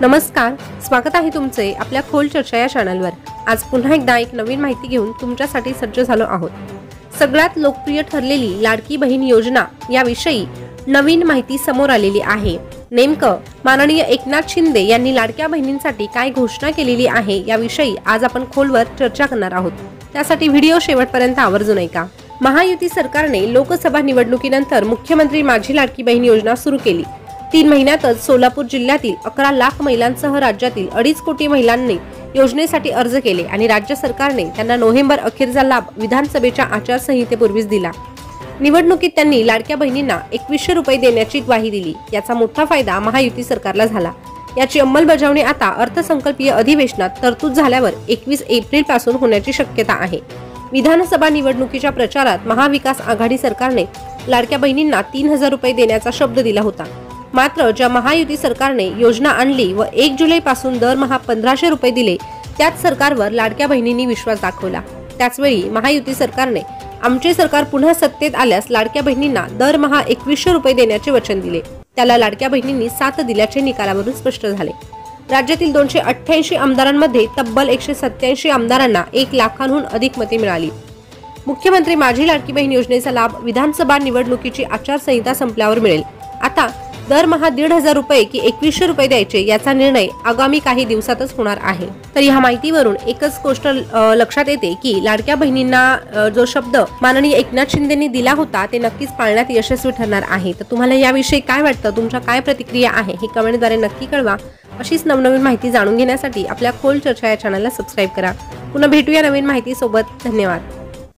नमस्कार, स्वागत आहे तुमचे आपल्या खोल चर्चा या चॅनलवर। आज पुन्हा एकदा एक नवीन माहिती घेऊन तुमच्यासाठी सज्ज झालो आहोत। सगळ्यात लोकप्रिय ठरलेली लाडकी बहीण योजना याविषयी नवीन माहिती समोर आलेली आहे। नेमकं माननीय एकनाथ शिंदे यांनी लाडक्या बहिणींसाठी काय घोषणा केलेली आहे याविषयी आज आपण खोलवर चर्चा करणार आहोत। त्यासाठी व्हिडिओ शेवटपर्यंत आवर्जून ऐका। महायुती सरकारने लोकसभा निवडणुकीनंतर मुख्यमंत्री माझी लाडकी बहीण योजना सुरू केली। 3 महिन्यातच सोलापूर जिल्ह्यातील 11 लाख महिलांसह राज्यातील 2.5 कोटी महिलांनी योजनेसाठी अर्ज केले आणि राज्य सरकारने त्यांना नोव्हेंबर अखेरचा लाभ विधानसभेच्या आचारसंहितेपूर्वीच दिला। निवडणुकीत त्यांनी लाडक्या बहिणींना 2100 रुपये देण्याची ग्वाही दिली। याचा मोठा फायदा महायुती सरकारला झाला। याची अंमलबजावणी आता अर्थसंकल्पीय अधिवेशनात तरतूद झाल्यावर 21 एप्रिल पासून होण्याची शक्यता आहे। विधानसभा निवडणुकीच्या प्रचारात महाविकास आघाडी सरकारने लाडक्या बहिणींना 3000 रुपये देण्याचा शब्द दिला होता। मात्र ज्या महायुती सरकारने योजना आणली व 1 जुलै पासून दरमहा 1500 रुपये दिले, त्याच सरकारवर लाडक्या बहिणींनी विश्वास दाखवला। त्याचवेळी महायुती सरकारने आमचे सरकार पुन्हा सत्तेत आल्यास लाडक्या बहिणींना दरमहा 2100 रुपये देण्याचे वचन दिले। त्याला लाडक्या बहिणींनी साथ दिल्याचे निकालावरून स्पष्ट झाले। राज्यातील 288 आमदारांमध्ये तब्बल 187 आमदारांना 1 लाखांहून अधिक मते मिळाली। मुख्यमंत्री माझी लाडकी बहीण योजनेचा लाभ विधानसभा निवडणुकीची आचारसंहिता संपल्यावर मिळेल। आता दरमहा 1500 रुपये की 2100 रुपये द्यायचे याचा निर्णय आगामी काही दिवसातच होणार आहे। तर या माहितीवरून एकच गोष्ट लक्षात येते की लाडक्या बहिणींना जो शब्द माननीय एकनाथ शिंदेंनी दिला होता ते नक्कीच पाळण्यात यशस्वी ठरणार आहे। तर तुम्हाला याविषयी काय वाटतं, तुमच्या काय प्रतिक्रिया आहे हे कमेंटद्वारे नक्की कळवा। अशीच नवनवीन माहिती जाणून घेण्यासाठी आपल्या खोल चर्चा या चॅनलला सबस्क्राइब करा। पुन्हा भेटूया नवीन माहिती सोबत। धन्यवाद।